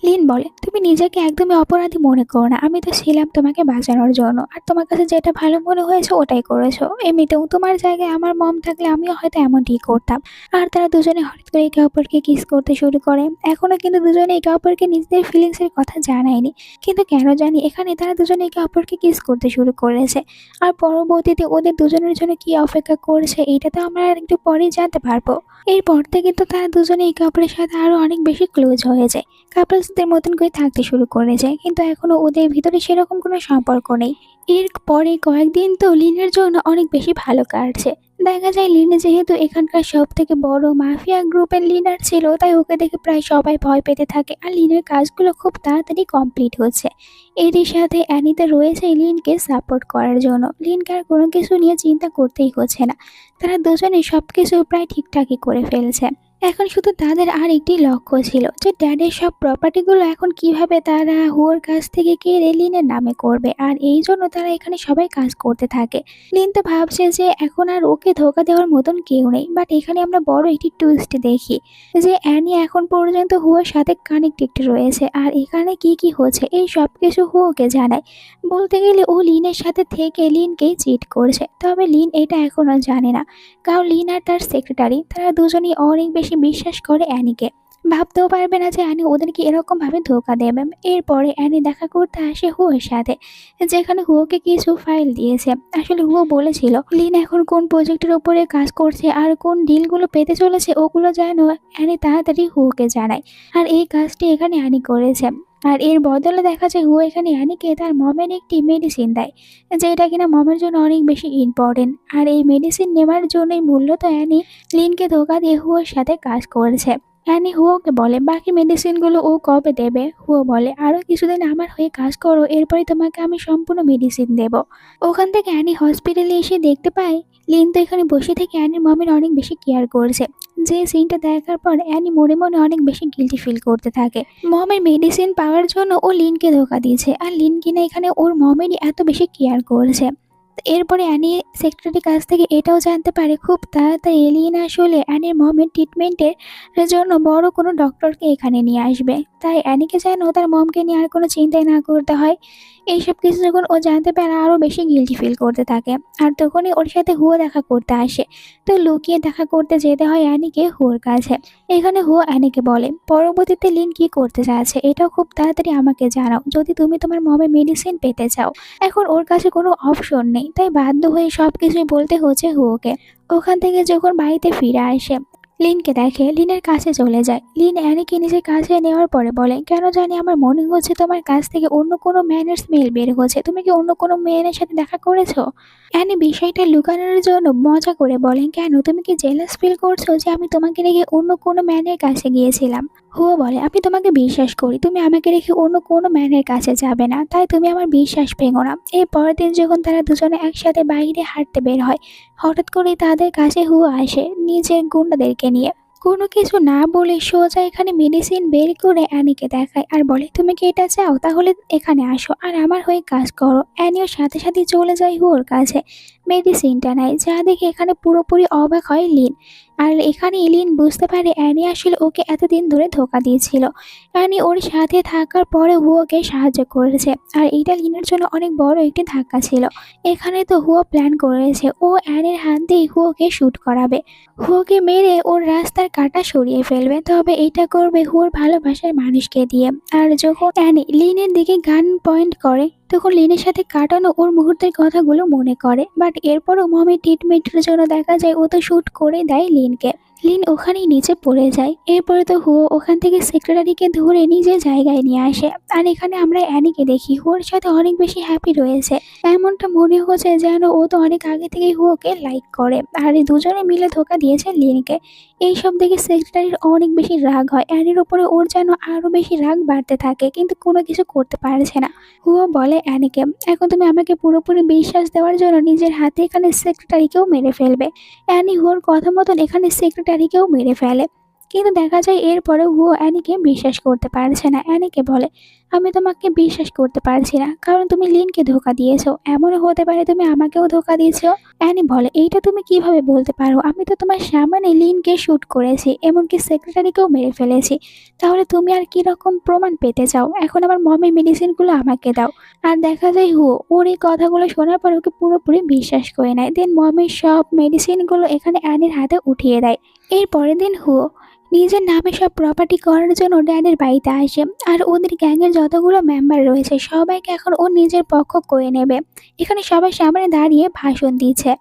লিন বলে তুমি নিজেকে একদমই অপরাধী মনে করো না, আমি তো ছিলাম তোমাকে বাঁচানোর জন্য, আর তোমার কাছে যেটা ভালো মনে হয়েছে ওটাই করেছো। এমনিতেও তোমার জায়গায় আমার মম থাকলে আমিও হয়তো এমনটি করতাম। আর তারা দুজনে হঠাৎ করে একে অপরকে কিস করতে শুরু করে। এখনো কিন্তু দুজনে একে অপরকে নিজেদের ফিলিংসের কথা জানায়নি, কিন্তু কেন জানি এখানে তারা দুজনে একে অপরকে কিস করতে শুরু করেছে। আর পরবর্তীতে ওদের দুজনের জন্য কি অপেক্ষা করছে এটা তো আমরা আর একটু পরেই জানতে পারবো। এরপর থেকে কিন্তু তারা দুজনে একে অপরের সাথে আরো অনেক বেশি ক্লোজ হয়ে যায়। কাপলস বন্ধুদের মতন করে থাকতে শুরু করেছে, কিন্তু এখনো ওদের ভিতরে সেরকম কোনো সম্পর্ক নেই। এর পরে কয়েকদিন তো লিনের জন্য অনেক বেশি ভালো কাটছে। দেখা যায় লিন যেহেতু এখানকার সব থেকে বড় মাফিয়া গ্রুপের লিডার ছিল, তাই ওকে দেখে প্রায় সবাই ভয় পেতে থাকে আর লিনের কাজগুলো খুব তাড়াতাড়ি কমপ্লিট হচ্ছে। এরই সাথে অ্যানিতে রয়েছে লিনকে সাপোর্ট করার জন্য। লিনকে আর কোনো কিছু নিয়ে চিন্তা করতেই হচ্ছে না, তারা দুজনে সবকিছু প্রায় ঠিকঠাকই করে ফেলছে। এখন শুধু তাদের আর একটি লক্ষ্য ছিল যে ড্যাডের সব প্রপার্টিগুলো এখন কিভাবে তারা হুয়োর কাছ থেকে কেড়ে লিনের নামে করবে, আর এই জন্য তারা এখানে সবাই কাজ করতে থাকে। লিন তো ভাবছে যে এখন আর ওকে ধোকা দেওয়ার মতন কেউ নেই, বাট এখানে আমরা বড় একটি টুইস্ট দেখি যে অ্যানি এখন পর্যন্ত হুয়োর সাথে কানেক্টেড রয়েছে, আর এখানে কি কি হচ্ছে এই সব কিছু হুয়োকে জানায়। বলতে গেলে ও লিনের সাথে থেকে লিনকেই চিট করছে, তবে লিন এটা এখনো জানে না, কারণ লিন আর তার সেক্রেটারি তারা দুজনেই অনেক বেশি বিশ্বাস করে অ্যানিকে। ভাবতেও পারবে না যে অ্যানি ওদেরকে এরকম ভাবে ধোকা দেবে। এরপরে অ্যানি দেখা করতে আসে হুয়োর সাথে, যেখানে হুয়োকে কিছু ফাইল দিয়েছে। আসলে হুয়ো বলেছিল লিন এখন কোন প্রজেক্টের উপরে কাজ করছে আর কোন ডিলগুলো পেতে চলেছে ওগুলো যেন অ্যানি তাড়াতাড়ি হুয়োকে জানায়। আর এই কাজটি এখানে অ্যানি করেছে। আর এর বদলে দেখা যায় হুয়ো এখানে অ্যানিকে তার মমের একটি মেডিসিন দেয়, যেটা কিনা মমের জন্য অনেক বেশি ইম্পর্টেন্ট। আর এই মেডিসিন নেওয়ার জন্যই মূলত অ্যানি লিনকে ধোকা দিয়ে হুয়োর সাথে কাজ করেছে। অ্যানি হুয়োকে বলে বাকি মেডিসিনগুলো ও কবে দেবে। হুয়ো বলে আরও কিছুদিন আমার হয়ে কাজ করো, এরপরে তোমাকে আমি সম্পূর্ণ মেডিসিন দেব। ওখান থেকে অ্যানি হসপিটালে এসে দেখতে পায় লিন তো এখানে বসে থেকে অ্যানির মমের অনেক বেশি কেয়ার করছে। যে সিনটা দেখার পর অ্যানি মনে মনে অনেক বেশি গিল্টি ফিল করতে থাকে। মমের মেডিসিন পাওয়ার জন্য ও লিনকে ধোকা দিয়েছে, আর লিন কিনা এখানে ওর মমেরই এত বেশি কেয়ার করছে। এরপরে অ্যানি সেক্রেটারির কাছ থেকে এটাও জানতে পারে খুব তাড়াতাড়ি লিন আসলে অ্যানির মমের ট্রিটমেন্টের জন্য বড় কোনো ডক্টরকে এখানে নিয়ে আসবে। তাই অ্যানিকে যেন তার মমকে নিয়ে আর কোনো চিন্তাই না করতে হয়। এইসব কিছু যখন ও জানতে পারে আরও বেশি গিল্টি ফিল করতে থাকে। আর তখনই ওর সাথে হুয়ো দেখা করতে আসে। তো লুকিয়ে দেখা করতে যেতে হয় অ্যানিকে হুয়োর কাছে। এখানে হুয়ো অ্যানিকে বলে পরবর্তীতে লিন কি করতে চাচ্ছে এটাও খুব তাড়াতাড়ি আমাকে জানাও, যদি তুমি তোমার মমের মেডিসিন পেতে চাও। এখন ওর কাছে কোনো অপশন নেই, তাই বাধ্য হয়ে সব কিছুই বলতে হচ্ছে হুয়োকে। ওখান থেকে যখন বাড়িতে ফিরে আসে লিনকে দেখে লিনের কাছে চলে যায়। লিন অ্যানিকে নিজের কাছে নেওয়ার পরে বলে কেন জানি আমার মনে হচ্ছে তোমার কাছ থেকে অন্য কোনো ম্যানের স্মেল বের হচ্ছে, তুমি কি অন্য কোনো মেয়ের সাথে দেখা করেছো? অ্যানি বিষয়টা লুকানোর জন্য মজা করে বলেন কেন তুমি কি জেলাস ফিল করছো যে আমি তোমাকে রেখে অন্য কোনো ম্যানের কাছে গিয়েছিলাম? হুয়ো বলে আমি তোমাকে বিশ্বাস করি, তুমি আমাকে রেখে অন্য কোনো ম্যানের কাছে যাবে না, তাই তুমি আমার বিশ্বাস ভেঙো না। এর পরের দিন যখন তারা দুজনে একসাথে বাইরে হাঁটতে বের হয়, হঠাৎ করেই তাদের কাছে হুয়ো আসে নিজের গুন্ডাদেরকে নিয়ে। কোনো কিছু না বলে সোজা এখানে মেডিসিন বের করে অ্যানিকে দেখায় আর বলে তুমি কি এটা চাও, তাহলে এখানে আসো আর আমার হয়ে কাজ করো। অ্যানিও সাথে সাথে চলে যায় হুয়োর কাছে, মেডিসিনটা নেয়, যা দেখে এখানে পুরোপুরি অবাক হয় লিন। আর এখানে লিন বুঝতে পারে অ্যানি আসলে ওকে এতদিন ধরে ধোকা দিয়েছিল। অ্যানি ওর সাথে থাকার পরে হুয়োকে সাহায্য করেছে, আর এটা লিনের জন্য অনেক বড় একটি ধাক্কা ছিল। এখানে তো হুয়ো প্ল্যান করেছে ও অ্যানির হাত দিয়ে হুয়োকে শ্যুট করাবে, হুয়োকে মেরে ওর রাস্তার কাঁটা সরিয়ে ফেলবে, তবে এটা করবে হুয়োর ভালোবাসার মানুষকে দিয়ে। আর যখন অ্যানি লিনের দিকে গান পয়েন্ট করে তখন লিনের সাথে কাটানো ওর মুহূর্তের কথাগুলো মনে করে, বাট এরপরও মমের ট্রিটমেন্টের জন্য দেখা যায় ও তো শ্যুট করে দেয় লিনকে। লিন ওখানেই নিচে পড়ে যায়। এরপরে তো হুয়ো ওখান থেকে সেক্রেটারিকে ধরে নিজের জায়গায় নিয়ে আসে। আর এখানে আমরা অ্যানিকে দেখি হুয়োর সাথে অনেক বেশি হ্যাপি রয়েছে, এমনটা মনে হচ্ছে যেন ও তো অনেক আগে থেকেই হুয়োকে লাইক করে, আর এই দুজনে মিলে ধোকা দিয়েছে লিনকে। এইসব দেখে সেক্রেটারির অনেক বেশি রাগ হয় অ্যানির উপরে, ওর যেন আরো বেশি রাগ বাড়তে থাকে, কিন্তু কোনো কিছু করতে পারছে না। হুয়ো বলে অ্যানিকে এখন তুমি আমাকে পুরোপুরি বিশ্বাস দেওয়ার জন্য নিজের হাতে এখানে সেক্রেটারিকেও মেরে ফেলবে। অ্যানি হুয়োর কথা মতন এখানে সেক্রেটারিকেও মেরে ফেলে, কিন্তু দেখা যায় এরপরে হুয়ো অ্যানিকে বিশ্বাস করতে পারছে না। অ্যানিকে বলে আমি তোমাকে বিশ্বাস করতে পারছি না, কারণ তুমি লিনকে ধোকা দিয়েছো, এমনও হতে পারে তুমি আমাকেও ধোকা দিয়েছো। অ্যানি বলে এইটা তুমি কিভাবে বলতে পারো, আমি তো তোমার সামনে লিনকে শ্যুট করেছি, এমনকি সেক্রেটারিকেও মেরে ফেলেছি, তাহলে তুমি আর কি রকম প্রমাণ পেতে চাও? এখন আমার মমের মেডিসিনগুলো আমাকে দাও। আর দেখা যায় হুয়ো ওর এই কথাগুলো শোনার পর ওকে পুরোপুরি বিশ্বাস করে নেয়। দেন মমের সব মেডিসিনগুলো এখানে অ্যানির হাতে উঠিয়ে দেয়। এর পরের দিন হুয়ো নিজের নামে সব প্রপার্টি করার জন্য ড্যাডের বাড়িতে আসে, আর ওদের গ্যাংয়ের যতগুলো মেম্বার রয়েছে সবাইকে এখন ও নিজের পক্ষ করে নেবে। এখানে সবার সামনে দাঁড়িয়ে ভাষণ দিচ্ছে,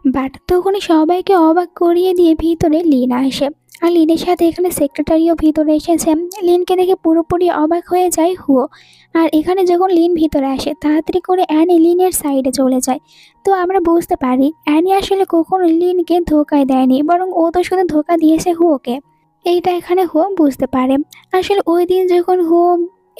বাট তখনই সবাইকে অবাক করিয়ে দিয়ে ভিতরে লিন আসে। আর লিনের সাথে এখানে সেক্রেটারিও ভিতরে এসেছে। লিনকে দেখে পুরোপুরি অবাক হয়ে যায় হুও। আর এখানে যখন লিন ভিতরে আসে তাড়াতাড়ি করে অ্যানি লিনের সাইডে চলে যায়। তো আমরা বুঝতে পারি অ্যানি আসলে কখনো লিনকে ধোকায় দেয়নি, বরং ও তো শুধু ধোকা দিয়েছে হুওকে। এইটা এখানে হুও বুঝতে পারে। আসলে ওই দিন যখন হুও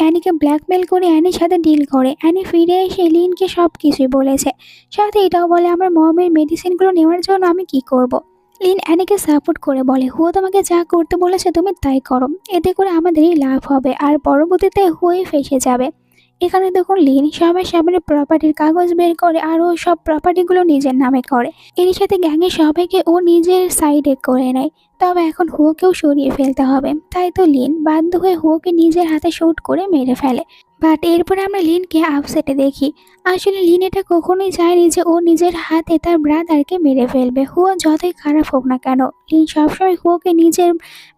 অ্যানিকে ব্ল্যাকমেল করে অ্যানির সাথে ডিল করে, অ্যানি ফিরে এসে লিনকে সব কিছুই বলেছে। সাথে এটাও বলে আমার মমের মেডিসিনগুলো নেওয়ার জন্য আমি কি করব। লিন অ্যানিকে সাপোর্ট করে বলে হুও তোমাকে যা করতে বলেছে তুমি তাই করো, এতে করে আমাদেরই লাভ হবে আর পরবর্তীতে হুই ফেসে যাবে। এখানে দেখুন লিন সবার সামনে প্রপার্টির কাগজ বের করে আর ও সব প্রপার্টিগুলো নিজের নামে করে। এর সাথে গ্যাংয়ের সবাইকে ও নিজের সাইডে করে নেয়। তবে এখন হুওকেও সরিয়ে ফেলতে হবে, তাই তো লিন বাধ্য হয়ে হুওকে নিজের হাতে শুট করে মেরে ফেলে। বাট এরপরে আমরা লিনকে আপসেটে দেখি। আসলে লিন এটা কখনোই চায়নি যে ও নিজের হাতে তার ব্রাদারকে মেরে ফেলবে। হুও যতই খারাপ হোক না কেন, লিন সবসময় হুওকে নিজের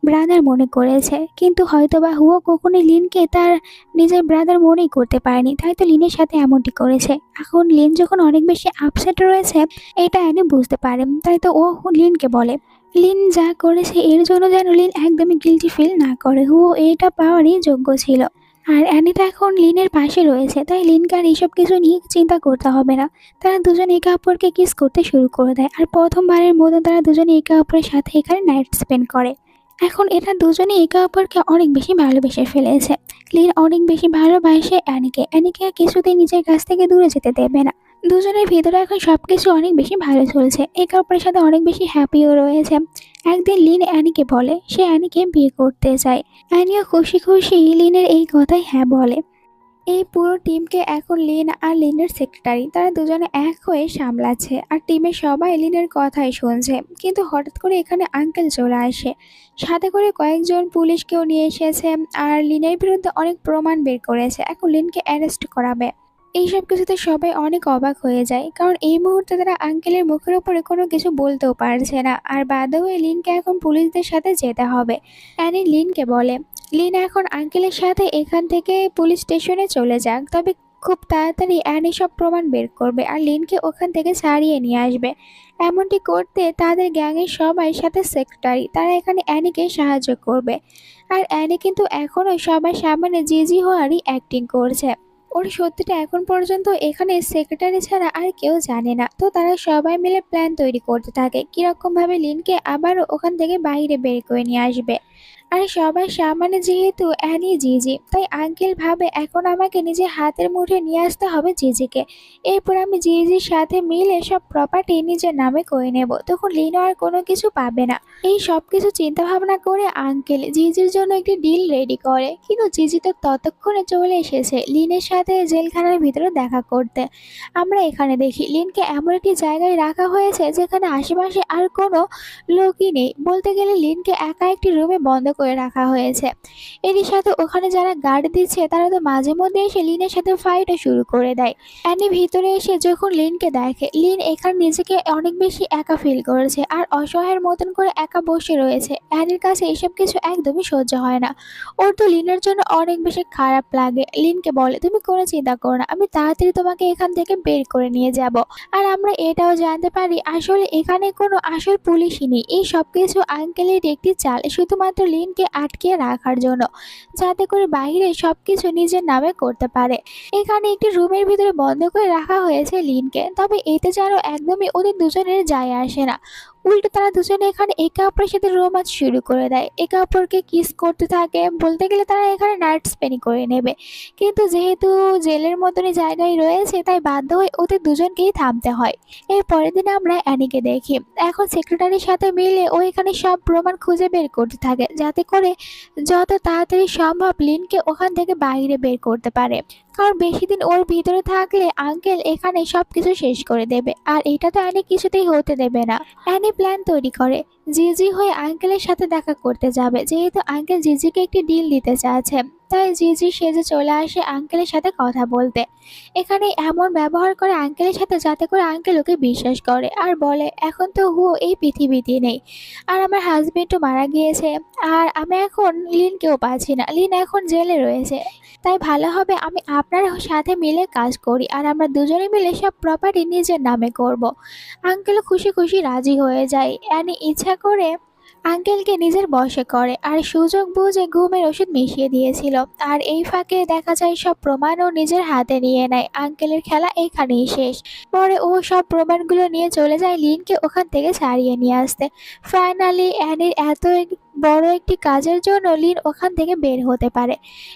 ব্রাদার মনে করেছে, কিন্তু হয়তোবা হুও কখনোই লিনকে তার নিজের ব্রাদার মনেই করতে পারেনি, তাই তো লিনের সাথে এমনটি করেছে। এখন লিন যখন অনেক বেশি আপসেট রয়েছে এটা এনে বুঝতে পারে, তাই তো ও লিনকে বলে লিন যা করেছে এর জন্য যেন লিন একদমই গিল্টি ফিল না করে, হুও এটা পাওয়ারই যোগ্য ছিল। আর অ্যানি তো এখন লিনের পাশে রয়েছে, তাই লিনকে আর এইসব কিছু নিয়ে চিন্তা করতে হবে না। তারা দুজন একে অপরকে কিস করতে শুরু করে দেয় আর প্রথমবারের মতো তারা দুজনে একে অপরের সাথে এখানে নাইট স্পেন্ড করে। এখন এরা দুজনেই একে অপরকে অনেক বেশি ভালোবেসে ফেলেছে। লিন অনেক বেশি ভালোবাসে অ্যানিকে, অ্যানিকে কিছুতেই নিজের কাছ থেকে দূরে যেতে দেবে না। দুজনের ভিতরে এখন সবকিছু অনেক বেশি ভালো চলছে, একে অপরের সাথে অনেক বেশি হ্যাপিও রয়েছে। একদিন লিন অ্যানিকে বলে সে অ্যানিকে বিয়ে করতে চায়। অ্যানিও খুশি খুশি লিনের এই কথাই হ্যাঁ বলে। এই পুরো টিমকে এখন লিন আর লিনের সেক্রেটারি তারা দুজনে এক হয়ে সামলাচ্ছে আর টিমের সবাই লিনের কথাই শুনছে। কিন্তু হঠাৎ করে এখানে আঙ্কেল চলে আসে, সাথে করে কয়েকজন পুলিশকেও নিয়ে এসেছে আর লিনের বিরুদ্ধে অনেক প্রমাণ বের করেছে। এখন লিনকে অ্যারেস্ট করাবে। এইসব কিছুতে সবাই অনেক অবাক হয়ে যায়, কারণ এই মুহূর্তে তারা আঙ্কেলের মুখের উপরে কোনো কিছু বলতেও পারছে না আর বাধ্য হয়ে লিনকে এখন পুলিশদের সাথে যেতে হবে। অ্যানি লিনকে বলে লিন এখন আঙ্কেলের সাথে এখান থেকে পুলিশ স্টেশনে চলে যাক, তবে খুব তাড়াতাড়ি অ্যানি সব প্রমাণ বের করবে আর লিনকে ওখান থেকে ছাড়িয়ে নিয়ে আসবে। এমনটি করতে তাদের গ্যাংয়ের সবাই সাথে সেক্রেটারি তারা এখানে অ্যানিকে সাহায্য করবে। আর অ্যানি কিন্তু এখনও সবার সামনে জিজি হওয়ারই অ্যাক্টিং করছে। ওর সত্যিটা এখন পর্যন্ত এখানে সেক্রেটারি ছাড়া আর কেউ জানে না। তো তারা সবাই মিলে প্ল্যান তৈরি করতে থাকে কিরকম ভাবে লিনকে আবারও ওখান থেকে বাইরে বের করে নিয়ে আসবে। আর সবার সামনে যেহেতু অ্যানি জিজি, তাই আঙ্কেল ভাবে এখন আমাকে নিজের হাতের মুঠে নিয়ে আসতে হবে জিজিকে। এরপর আমি জিজির সাথে মিলে সব প্রপার্টি নিজের নামে করে নেব, তখন লিনো আর কোনো কিছু পাবে না। এই সব কিছু চিন্তা ভাবনা করে আঙ্কেল জিজির জন্য একটি ডিল রেডি করে, কিন্তু জিজি তো ততক্ষণে চলে এসেছে লিনের সাথে জেলখানার ভিতরে দেখা করতে। আমরা এখানে দেখি লিনকে এমন একটি জায়গায় রাখা হয়েছে যেখানে আশেপাশে আর কোনো লোকই নেই, বলতে গেলে লিনকে একা একটি রুমে বন্ধ করে রাখা হয়েছে। এরই সাথে ওখানে যারা গার্ড দিচ্ছে তারা তো মাঝে মধ্যে এসে লিনের সাথে ফাইটও শুরু করে দেয়। অ্যানি ভিতরে এসে যখন লিনকে দেখে, লিন এখানে নিজেকে অনেক বেশি একা ফিল করেছে আর অসহায়ের মতন করে একা বসে রয়েছে। অ্যানির কাছে এসব কিছু একদমই সহ্য হয় না। ওর তো লিনের জন্য অনেক বেশি খারাপ লাগে। লিনকে বলে তুমি কোনো চিন্তা করো না, আমি তাড়াতাড়ি তোমাকে এখান থেকে বের করে নিয়ে যাব। আর আমরা এটাও জানতে পারি আসলে এখানে কোনো আসল পুলিশই নেই, এই সব কিছু আঙ্কেলের একটি চাল শুধুমাত্র লিনকে আটকে রাখার জন্য, যাতে করে বাইরে সবকিছু নিজের নামে করতে পারে। এখানে একটি রুমের ভিতরে বন্ধ করে রাখা হয়েছে লিনকে, তবে এতে যেন একদমই ওদের দুজনের যায় আসে না। উল্টো তারা দুজনে এখানে একে অপরের সাথে রোমান্স শুরু করে দেয়, একে অপরকে কিস করতে থাকে। বলতে গেলে তারা এখানে নাইট স্পেন্ড করে নেবে, কিন্তু যেহেতু জেলের মতনই জায়গায় রয়েছে তাই বাধ্য হয়ে ওদের দুজনকেই থামতে হয়। এর পরের দিন আমরা অ্যানিকে দেখি এখন সেক্রেটারির সাথে মিলে ও এখানে সব প্রমাণ খুঁজে বের করতে থাকে, যাতে করে যত তাড়াতাড়ি সম্ভব লিনকে ওখান থেকে বাইরে বের করতে পারে। কারণ বেশি দিন ওর ভিতরে থাকলে আঙ্কেল এখানে সবকিছু শেষ করে দেবে, আর এটা তো অ্যানি কিছুতেই হতে দেবে না। অ্যানি প্ল্যান তৈরি করে জিজি হয়ে আঙ্কেলের সাথে দেখা করতে যাবে, যেহেতু আঙ্কেল জিজিকে একটি ডিল দিতে চাচ্ছে। তাই জিজি সেজে চলে আসে আঙ্কেলের সাথে কথা বলতে। এখানে এমন ব্যবহার করে আঙ্কেলের সাথে যাতে করে আঙ্কেল ওকে বিশ্বাস করে আর বলে এখন তো হুও এই পৃথিবীতে নেই আর আমার হাজবেন্ডও মারা গিয়েছে, আর আমি এখন লিনকেও পাচ্ছি না, লিন এখন জেলে রয়েছে। তাই ভালো হবে আমি আপনার সাথে মিলে কাজ করি আর আমরা দুজনে মিলে সব প্রপার্টি নিজের নামে করব। আঙ্কেল খুশি খুশি রাজি হয়ে যায়। অ্যানি ইচ্ছা করে আঙ্কেলকে নিজের বশে করে আর সুযোগ বুঝে ঘুমের ওষুধ মিশিয়ে দিয়েছিল। আর এই ফাঁকে দেখা যায় সব প্রমাণও নিজের হাতে নিয়ে নেয়। আঙ্কেলের খেলা এখানেই শেষ। পরে ও সব প্রমাণগুলো নিয়ে চলে যায় লিনকে ওখান থেকে ছাড়িয়ে নিয়ে আসতে। ফাইনালি অ্যানির বড় একটি কাজের জন্য লিন ওখান থেকে বের হতে পারে।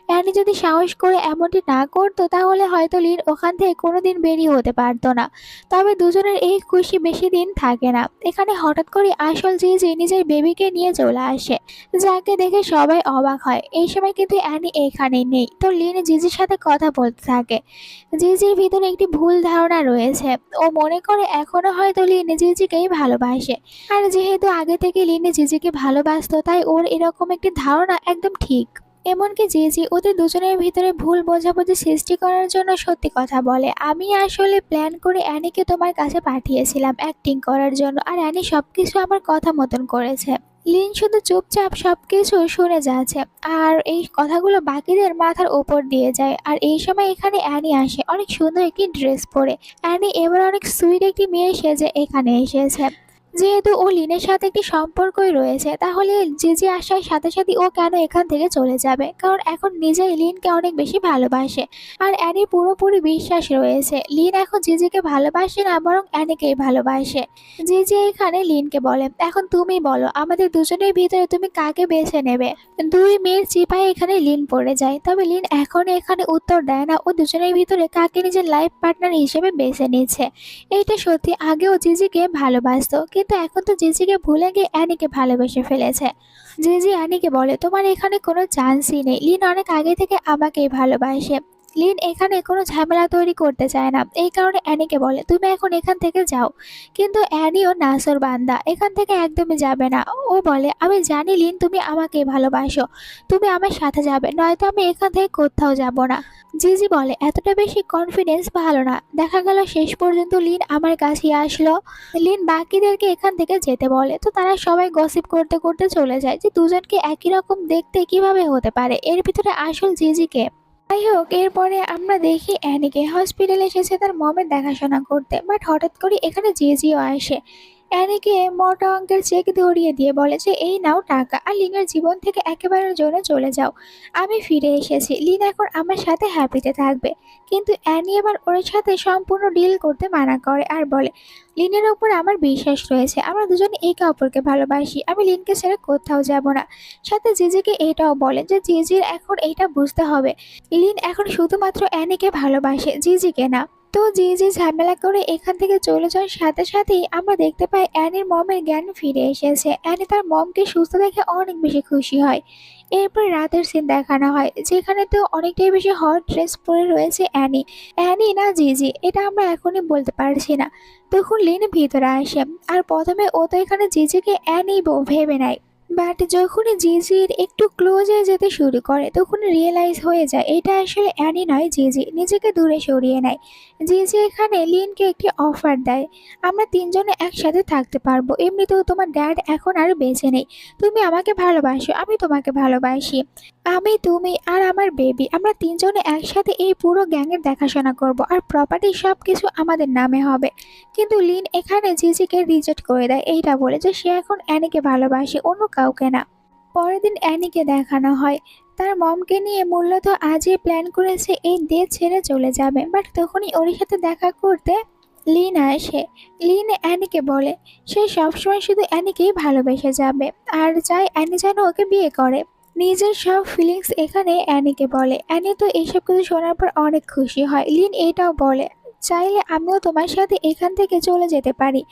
অ্যানি যদি সাহস করে এমনটি না করতো তাহলে হয়তো লিন ওখান থেকে কোনোদিন বেরিয়ে হতে পারতো না। তবে দুজনের এই খুশি বেশি দিন থাকে না। এখানে হঠাৎ করে আসল জিজি নিজের বেবিকে নিয়ে চলে আসে, যাকে দেখে সবাই অবাক হয়। এই সময় কিন্তু অ্যানি এখানেই নেই, তো লিন জিজির সাথে কথা বলতে থাকে। জিজির ভিতরে একটি ভুল ধারণা রয়েছে। ও মনে করে এখনো হয়তো লিন জিজিকেই ভালোবাসে। আর যেহেতু আগে থেকে লিন জিজিকে ভালোবাসতো, তাই ওর এরকম একটি ধারণা একদম ঠিক। এমনকি জিজি ওদের দুজনের ভিতরে ভুল বোঝাবুঝি সৃষ্টি করার জন্য সত্যি কথা বলে, আমি আসলে প্ল্যান করে অ্যানিকে তোমার কাছে পাঠিয়েছিলাম অ্যাক্টিং করার জন্য, আর অ্যানি সবকিছু আমার কথা মতন করেছে। লিন শুধু চুপচাপ সবকিছু শুনে যাচ্ছে, আর এই কথাগুলো বাকিদের মাথার উপর দিয়ে যায়। আর এই সময় এখানে অ্যানি আসে অনেক সুন্দর একটি ড্রেস পরে। অ্যানি এবার অনেক সুইট একটি মেয়ে সেজে এখানে এসেছে। যেহেতু ও লিনের সাথে একটি সম্পর্কই রয়েছে, তাহলে জিজি আসার সাথে সাথে ও কেন এখান থেকে চলে যাবে? কারণ এখন নিজেই লিনকে অনেক বেশি ভালোবাসে। আর অ্যানির পুরোপুরি বিশ্বাস রয়েছে লিন এখন জিজিকে ভালোবাসে না, বরং অ্যানিকেই ভালোবাসে। জিজি এখানে লিনকে বলে, এখন তুমি বলো আমাদের দুজনের ভিতরে তুমি কাকে বেছে নেবে? দুই মেয়ের চিপায় এখানে লিন পড়ে যায়। তবে লিন এখনো এখানে উত্তর দেয় না ও দুজনের ভিতরে কাকে নিজের লাইফ পার্টনার হিসেবে বেছে নিচ্ছে। এইটা সত্যি, আগেও জিজিকে ভালোবাসতো, কিন্তু এখন তো জিজিকে ভুলে গিয়ে অ্যানিকে ভালোবেসে ফেলেছে। জিজি অ্যানিকে বলে, তোমার এখানে কোনো চান্সই নেই, লিন অনেক আগে থেকে আমাকেই ভালোবাসে। লিন এখানে কোনো ঝামেলা তৈরি করতে চায় না, এই কারণে অ্যানিকে বলে তুমি এখন এখান থেকে যাও। কিন্তু অ্যানিও নাসর বান্দা, এখান থেকে একদমই যাবে না। ও বলে, আমি জানি লিন তুমি আমাকেই ভালোবাসো, তুমি আমার সাথে যাবে, নয়তো আমি এখান থেকে কোথাও যাব না। জিজি বলে, এতটা বেশি কনফিডেন্স ভালো না। দেখা গেল শেষ পর্যন্ত লিন আমার কাছেই আসলো। লিন বাকিদেরকে এখান থেকে যেতে বলে, তো তারা সবাই গসিপ করতে করতে চলে যায় যে দুজনকে একই রকম দেখতে কিভাবে হতে পারে, এর ভিতরে আসল জিজিকে। যাই হোক, এরপরে আমরা দেখি অ্যানিকে হসপিটালে এসেছে তার মমের দেখাশোনা করতে, বাট হঠাৎ করে এখানে জিজিও আসে। অ্যানিকে মোটা অঙ্কের চেক ধরিয়ে দিয়ে বলে যে এই নাও টাকা, আর লিনের জীবন থেকে একেবারের জন্য চলে যাও, আমি ফিরে এসেছি, লিন এখন আমার সাথে হ্যাপিতে থাকবে। কিন্তু অ্যানি এবার ওর সাথে সম্পূর্ণ ডিল করতে মানা করে আর বলে, লিনের ওপর আমার বিশ্বাস রয়েছে, আমরা দুজন একে অপরকে ভালোবাসি, আমি লিনকে ছেড়ে কোথাও যাব না। সাথে জিজিকে এটাও বলে যে জিজির এখন এইটা বুঝতে হবে, লিন এখন শুধুমাত্র অ্যানিকে ভালোবাসে, জিজিকে না। তো জিজি ঝামেলা করে এখান থেকে চলে যাওয়ার সাথে সাথেই আমরা দেখতে পাই অ্যানির মমের জ্ঞান ফিরে এসেছে। অ্যানি তার মমকে সুস্থ দেখে অনেক বেশি খুশি হয়। এরপর রাতের সিন দেখানো হয়, যেখানে তো অনেকটাই বেশি হট ড্রেস পরে রয়েছে অ্যানি। অ্যানি না জিজি এটা আমরা এখনই বলতে পারছি না। তখন লিন ভিতরে আসে, আর প্রথমে ও তো এখানে জিজিকে অ্যানি ভেবে নেয়। বাট যখনই জিজির একটু ক্লোজে যেতে শুরু করে তখন রিয়েলাইজ হয়ে যায় এটা আসলে অ্যানি নয়, জিজি নিজেকে দূরে সরিয়ে নেয়। জিজি এখানে লিনকে একটি অফার দেয়, আমরা তিনজনে একসাথে থাকতে পারবো, এমনিতেও তোমার ড্যাড এখন আর বেঁচে নেই, তুমি আমাকে ভালোবাসো, আমি তোমাকে ভালোবাসি, আমি তুমি আর আমার বেবি আমরা তিনজনে একসাথে এই পুরো গ্যাংয়ের দেখাশোনা করব, আর প্রপার্টি সব কিছু আমাদের নামে হবে। কিন্তু লিন এখানে জিজিকে রিজেক্ট করে দেয়, এইটা বলে যে সে এখন অ্যানিকে ভালোবাসে, অন্য কাউকে না। পরের দিন অ্যানিকে দেখানো হয় তার মমকে নিয়ে মূলত আজই প্ল্যান করেছে এই দেশ ছেড়ে চলে যাবে, বাট তখনই ওর সাথে দেখা করতে লিন আসে। লিন অ্যানিকে বলে সে সবসময় শুধু অ্যানিকেই ভালোবেসে যাবে, আর চায় অ্যানি যেন ওকে বিয়ে করে। নিজের সব ফিলিংস এখানে অ্যানিকে বলে। অ্যানি তো এইসব কিছু শোনার পর অনেক খুশি হয়। লিন এটাও বলে, চাইলে আমিও তোমার সাথে এখান থেকে চলে যেতে পারি,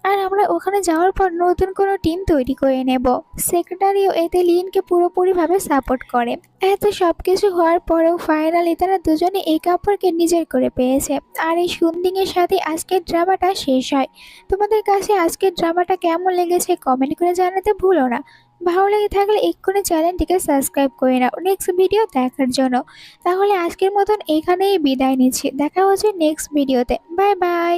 আর আমরা ওখানে যাওয়ার পর নতুন কোনো টিম তৈরি করে নেব। সেক্রেটারিও এতে লিনকে পুরোপুরিভাবে সাপোর্ট করে। এত সব কিছু হওয়ার পরেও ফাইনালি তারা দুজনে একে অপরকে নিজের করে পেয়েছে। আর এই সুন্দিংয়ের সাথে আজকের ড্রামাটা শেষ হয়। তোমাদের কাছে আজকের ড্রামাটা কেমন লেগেছে কমেন্ট করে জানাতে ভুলো না। ভালো লেগে থাকলে এক্ষুনি চ্যানেলটিকে সাবস্ক্রাইব করে নাও নেক্সট ভিডিও দেখার জন্য। তাহলে আজকের মতন এখানেই বিদায় নিচ্ছি, দেখা হচ্ছে নেক্সট ভিডিওতে। Bye bye.